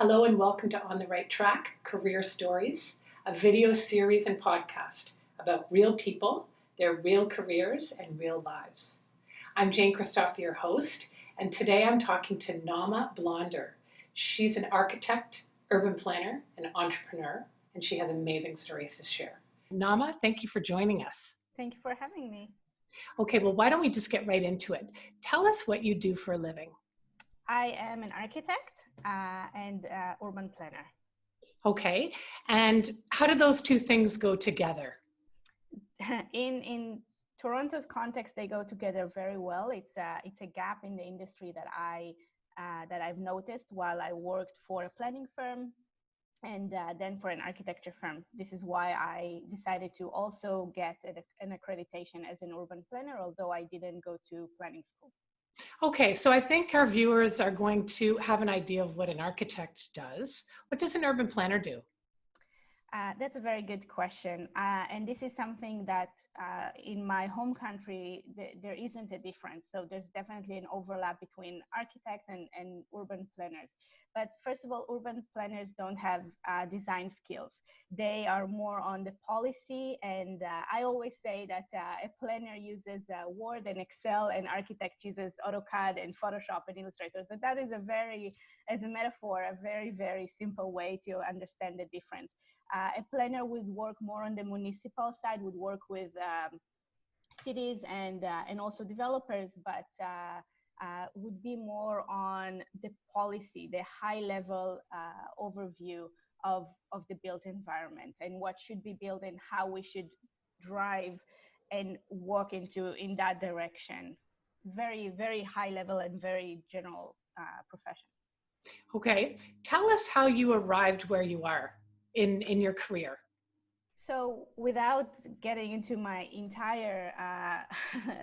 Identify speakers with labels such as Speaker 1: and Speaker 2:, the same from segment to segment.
Speaker 1: Hello and welcome to On the Right Track, Career Stories, a video series and podcast about real people, their real careers, and real lives. I'm Jane Christoph, your host, and today I'm talking to Naama Blonder. She's an architect, urban planner, and entrepreneur, and she has amazing stories to share. Naama, thank you for joining us.
Speaker 2: Thank you for having me.
Speaker 1: Okay, well, why don't we just get right into it? Tell us what you do for a living.
Speaker 2: I am an architect and urban planner.
Speaker 1: Okay, and how do those two things go together?
Speaker 2: In Toronto's context, they go together very well. It's a gap in the industry that I've noticed while I worked for a planning firm and then for an architecture firm. This is why I decided to also get an accreditation as an urban planner, although I didn't go to planning school.
Speaker 1: Okay, so I think our viewers are going to have an idea of what an architect does. What does an urban planner do?
Speaker 2: That's a very good question. And this is something that in my home country, there isn't a difference. So there's definitely an overlap between architects and urban planners. But first of all, urban planners don't have design skills. They are more on the policy. And I always say that a planner uses Word and Excel, and architect uses AutoCAD and Photoshop and Illustrator. So that is as a metaphor, a very, very simple way to understand the difference. A planner would work more on the municipal side, would work with cities and also developers, but would be more on the policy, the high level overview of the built environment and what should be built and how we should drive and work in that direction. Very, very high level and very general profession.
Speaker 1: Okay, tell us how you arrived where you are in your career.
Speaker 2: So without getting into my entire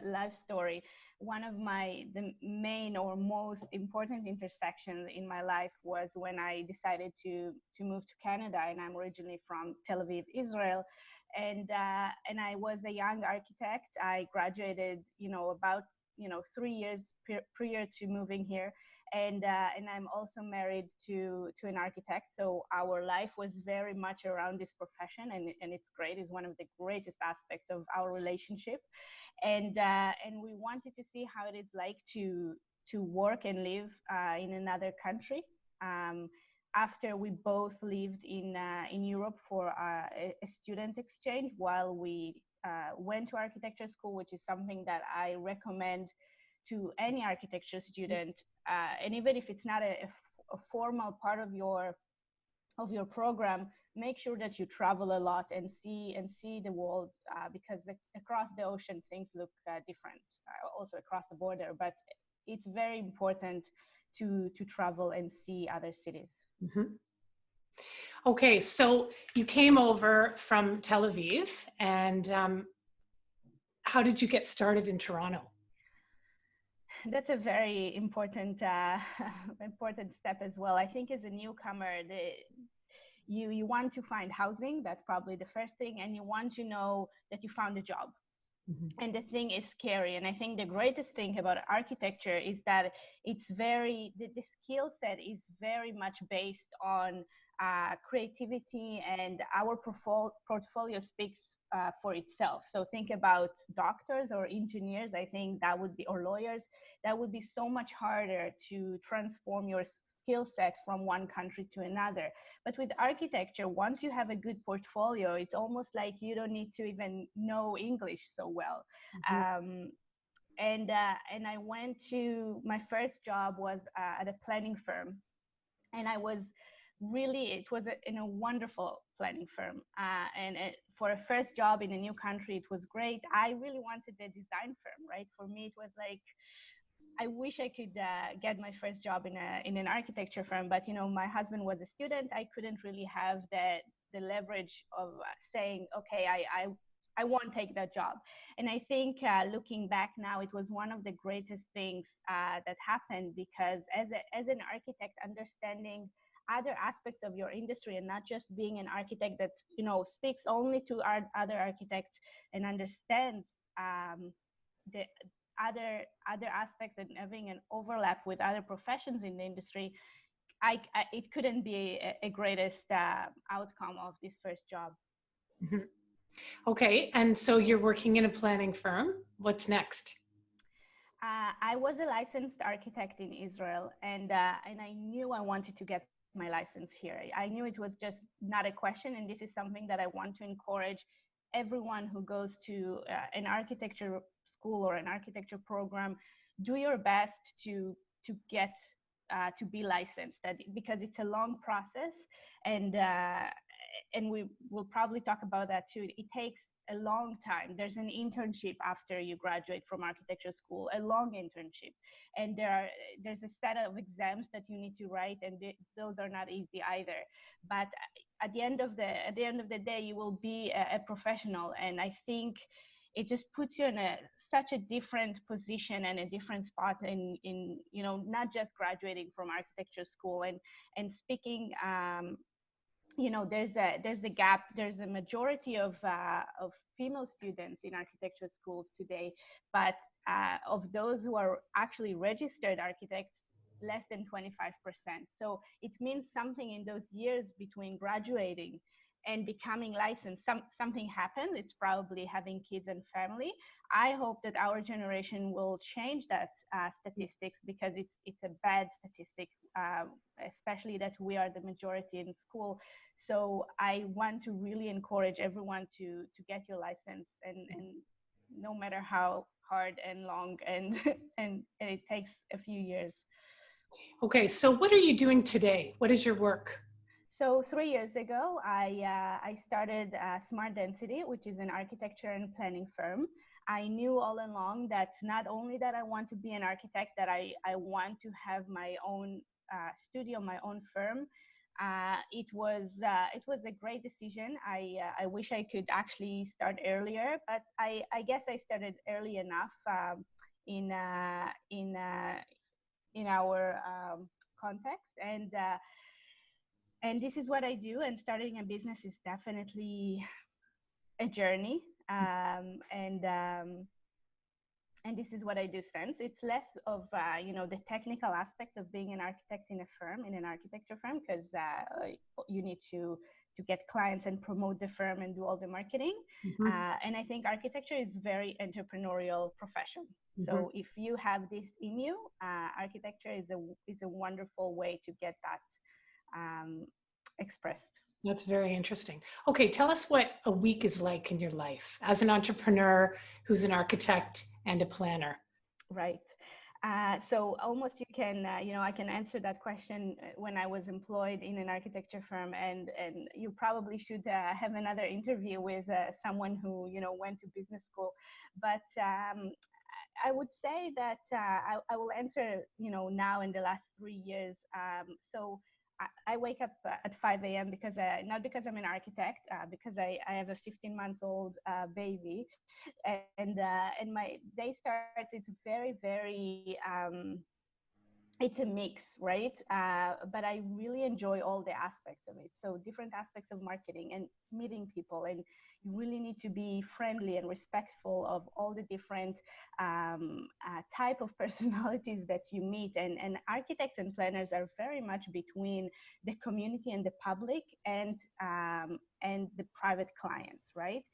Speaker 2: life story, one of the main or most important intersections in my life was when I decided to move to Canada, and I'm originally from Tel Aviv, Israel. And I was a young architect. I graduated, about 3 years prior to moving here, and I'm also married to an architect. So our life was very much around this profession, and it's great. It's one of the greatest aspects of our relationship, and we wanted to see how it is like to work and live in another country. After we both lived in Europe for a student exchange while we went to architecture school, which is something that I recommend to any architecture student, and even if it's not a formal part of your program, make sure that you travel a lot and see the world, because across the ocean things look different, also across the border. But it's very important to travel and see other cities.
Speaker 1: Mm-hmm. Okay, so you came over from Tel Aviv, and how did you get started in Toronto?
Speaker 2: That's a very important important step as well. I think as a newcomer, you want to find housing. That's probably the first thing, and you want to know that you found a job. Mm-hmm. And the thing is scary. And I think the greatest thing about architecture is that the skill set is very much based on creativity, and our portfolio speaks for itself. So think about doctors or engineers, I think that would be, or lawyers, that would be so much harder to transform your skill set from one country to another. But with architecture, once you have a good portfolio, it's almost like you don't need to even know English so well. Mm-hmm. And I went to, my first job was at a planning firm, and I was it was in a wonderful planning firm, and for a first job in a new country, it was great. I really wanted the design firm, right? For me, it was like, I wish I could get my first job in an architecture firm, but my husband was a student. I couldn't really have the leverage of saying, okay, I won't take that job. And I think looking back now, it was one of the greatest things that happened, because as an architect, understanding other aspects of your industry and not just being an architect that speaks only to other architects and understands the other aspects and having an overlap with other professions in the industry it couldn't be a greatest outcome of this first job.
Speaker 1: Mhm. Okay, and so you're working in a planning firm. What's next?
Speaker 2: I was a licensed architect in Israel, and I knew I wanted to get my license here. I knew it was just not a question, and this is something that I want to encourage everyone who goes to an architecture school or an architecture program. Do your best to get to be licensed, because it's a long process, and uh, and we will probably talk about that too. It takes a long time. There's an internship after you graduate from architecture school, a long internship, and there's a set of exams that you need to write, and those are not easy either. But at the end of the day, you will be a professional, and I think it just puts you in such a different position and a different spot in not just graduating from architecture school and speaking. There's a gap. There's a majority of female students in architecture schools today, but of those who are actually registered architects, less than 25%. So it means something in those years between graduating and becoming licensed. Something happened. It's probably having kids and family. I hope that our generation will change that statistics, because it's a bad statistic, especially that we are the majority in school. So I want to really encourage everyone to get your license, and no matter how hard and long and it takes a few years.
Speaker 1: Okay, so what are you doing today? What is your work?
Speaker 2: So 3 years ago, I started Smart Density, which is an architecture and planning firm. I knew all along that not only that I want to be an architect, that I want to have my own studio, my own firm. It was a great decision. I wish I could actually start earlier, but I guess I started early enough in uh, in uh, in our context, and this is what I do. And starting a business is definitely a journey, and this is what I do since. It's less of the technical aspects of being an architect in a firm, in an architecture firm, because you need to get clients and promote the firm and do all the marketing.
Speaker 1: Mhm,
Speaker 2: And I think architecture is very entrepreneurial profession.
Speaker 1: mhm.
Speaker 2: So if you have this in you, architecture is a wonderful way to get that um, expressed.
Speaker 1: That's very interesting. Okay, tell us what a week is like in your life as an entrepreneur who's an architect and a planner.
Speaker 2: Right. So almost you can, I can answer that question when I was employed in an architecture firm, and you probably should have another interview with someone who, went to business school. But I would say that I will answer, now in the last 3 years. So I wake up at 5 a.m. because not because I'm an architect, because I have a 15 months old baby, and my day starts. It's very it's a mix, right? But I really enjoy all the aspects of it. So different aspects of marketing and meeting people, and you really need to be friendly and respectful of all the different type of personalities that you meet. And architects and planners are very much between the community and the public, and the private clients, right?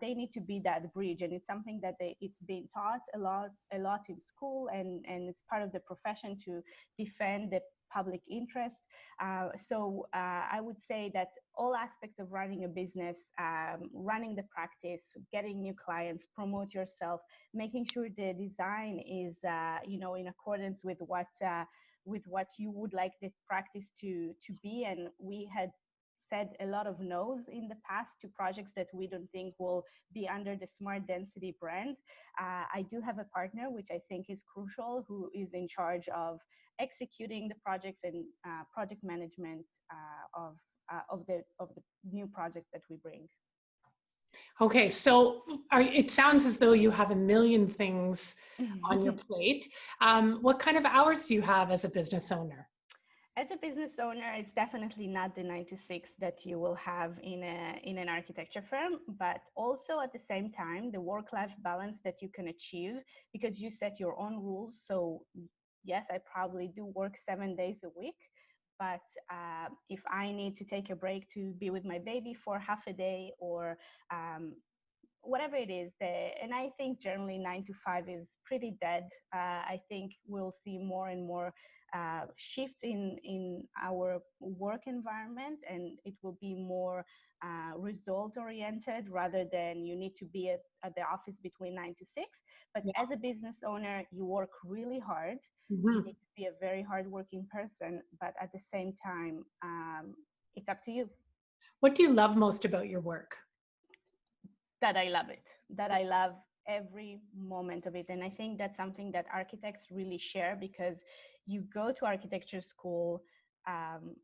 Speaker 2: They need to be that bridge, and it's something that it's been taught a lot in school, and it's part of the profession to defend the public interest. So I would say that all aspects of running a business, running the practice, getting new clients, promote yourself, making sure the design is in accordance with what you would like the practice to be. And we had said a lot of no's in the past to projects that we don't think will be under the Smart Density brand. I do have a partner, which I think is crucial, who is in charge of executing the projects and project management of the new project that we bring.
Speaker 1: Okay, so it sounds as though you have a million things on your plate. What kind of hours do you have as a business owner?
Speaker 2: As a business owner, it's definitely not the 9 to 6 that you will have in an architecture firm, but also at the same time, the work-life balance that you can achieve because you set your own rules. So yes, I probably do work 7 days a week, but if I need to take a break to be with my baby for half a day, or um, whatever it is, and I think generally 9 to 5 is pretty dead. I think we'll see more and more shifts in our work environment, and it will be more result oriented rather than you need to be at the office between 9 to 6. But
Speaker 1: Yeah.
Speaker 2: as a business owner, you work really hard. You
Speaker 1: Hmm.
Speaker 2: need to be a very hardworking person, but at the same time, it's up to you.
Speaker 1: What do you love most about your work?
Speaker 2: That I love it, that I love every moment of it. And I think that's something that architects really share, because you go to architecture school um,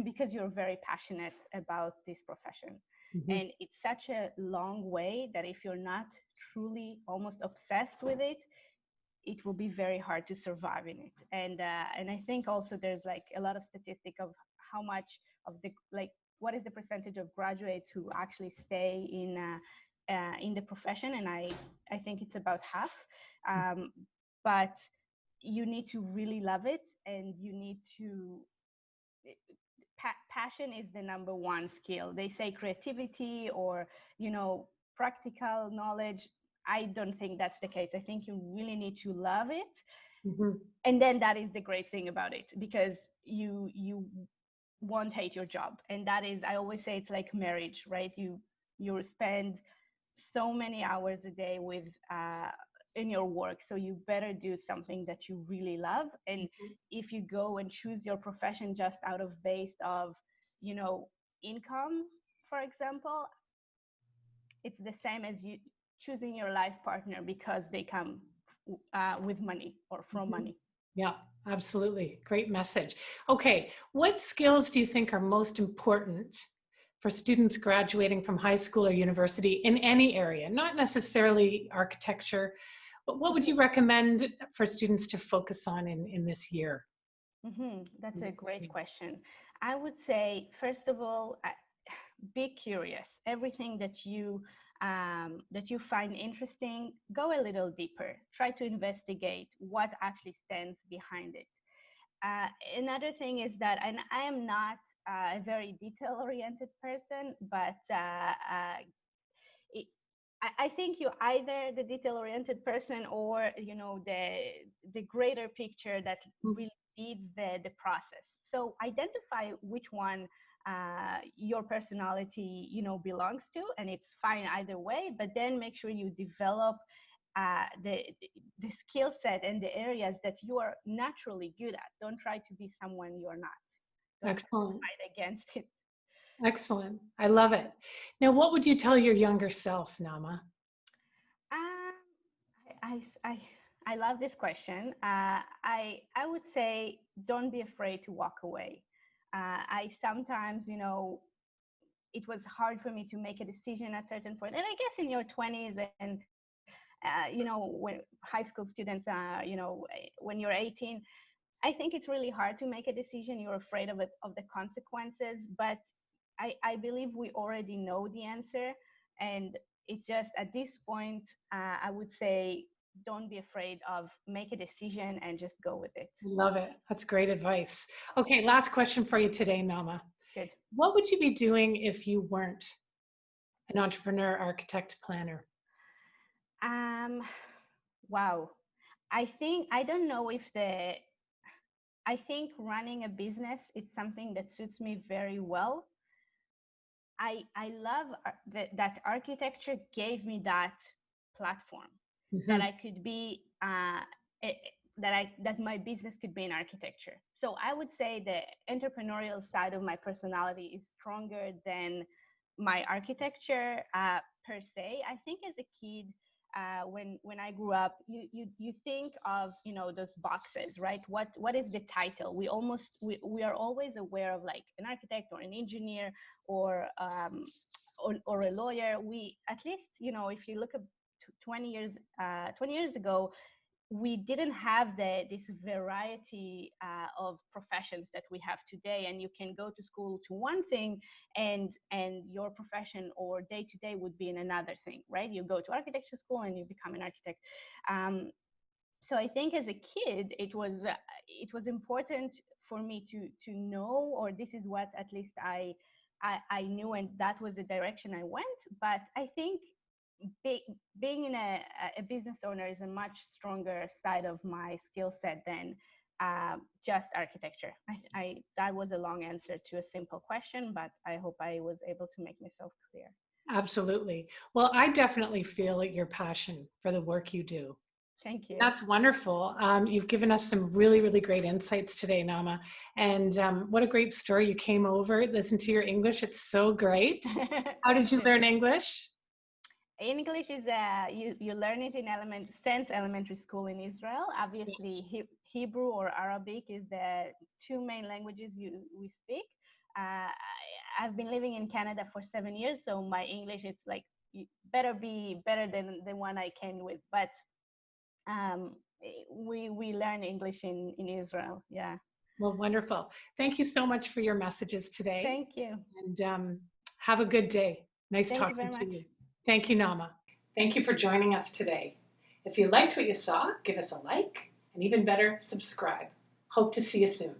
Speaker 2: because you're very passionate about this profession.
Speaker 1: Hmm.
Speaker 2: And it's such a long way that if you're not truly almost obsessed with it, it will be very hard to survive in it. And I think also there's like a lot of statistic of how much of the, like, what is the percentage of graduates who actually stay in the profession, and I think it's about half. um, but you need to really love it, and you need to passion is the number one skill. They say creativity or, practical knowledge. I don't think that's the case. I think you really need to love it.
Speaker 1: Hmm.
Speaker 2: And then that is the great thing about it, because you won't hate your job. And that is, I always say, it's like marriage, right? You spend so many hours a day with in your work, so you better do something that you really love. And if you go and choose your profession just out of based of, you know income, for example, it's the same as you choosing your life partner because they come with money or from
Speaker 1: Hmm.
Speaker 2: money.
Speaker 1: Yeah, absolutely. Great message. Okay, what skills do you think are most important for students graduating from high school or university in any area, not necessarily architecture, but what would you recommend for students to focus on in this year?
Speaker 2: That's a great question. I would say, first of all, be curious. Everything that you find interesting, go a little deeper. Try to investigate what actually stands behind it. Another thing is that, and I am not a very detail-oriented person, but it, I think you're either the detail-oriented person, or the greater picture that really leads the process. So identify which one your personality belongs to, and it's fine either way. But then make sure you develop the skill set and the areas that you are naturally good at. Don't try to be someone you're not. Don't try to
Speaker 1: Excellent.
Speaker 2: fight against it.
Speaker 1: Excellent. I love it. Now, what would you tell your younger self, Nama?
Speaker 2: Um, I, I, I love this question. I would say, don't be afraid to walk away. I sometimes, it was hard for me to make a decision at certain point. And I guess in your 20s, and, when high school students, when you're 18, I think it's really hard to make a decision. You're afraid of it, of the consequences. But I believe we already know the answer. And it's just at this point, I would say, don't be afraid of make a decision and just go with it.
Speaker 1: Love it. That's great advice. Okay, last question for you today, Nama.
Speaker 2: Good.
Speaker 1: What would you be doing if you weren't an entrepreneur, architect, planner?
Speaker 2: Um, wow. I don't know if I think running a business is something that suits me very well. I love that architecture gave me that platform, that
Speaker 1: Hmm.
Speaker 2: I could be eh, that my business could be in architecture. So I would say the entrepreneurial side of my personality is stronger than my architecture per se. I think as a kid, when I grew up, you think of those boxes, right? What is the title? We are always aware of like an architect or an engineer or or a lawyer. We, at least, if you look at 20 years ago, we didn't have this variety of professions that we have today. And you can go to school to one thing, and your profession or day to day would be in another thing, right? You go to architecture school and you become an architect. um, So I think as a kid, it was important for me to know, or this is what at least I knew, and that was the direction I went. But I think be, being in a business owner is a much stronger side of my skill set than just architecture. That was a long answer to a simple question, but I hope I was able to make myself clear.
Speaker 1: Absolutely. Well, I definitely feel your passion for the work you do.
Speaker 2: Thank you.
Speaker 1: That's wonderful. You've given us some really, really great insights today, Naama. And what a great story. You came over, listened to your English. It's so great. How did you learn English?
Speaker 2: English is you learn it in Sense Elementary School in Israel. Obviously, Hebrew or Arabic is the two main languages we speak. I've been living in Canada for 7 years, so my English it's like better be better than the one I came with. But we learn English in Israel. Yeah.
Speaker 1: Well, wonderful. Thank you so much for your messages today.
Speaker 2: Thank you.
Speaker 1: And have a good day. Nice
Speaker 2: Thank
Speaker 1: talking
Speaker 2: you very
Speaker 1: to
Speaker 2: much.
Speaker 1: you. Thank you, Naama. Thank you for joining us today. If you liked what you saw, give us a like, and even better, subscribe. Hope to see you soon.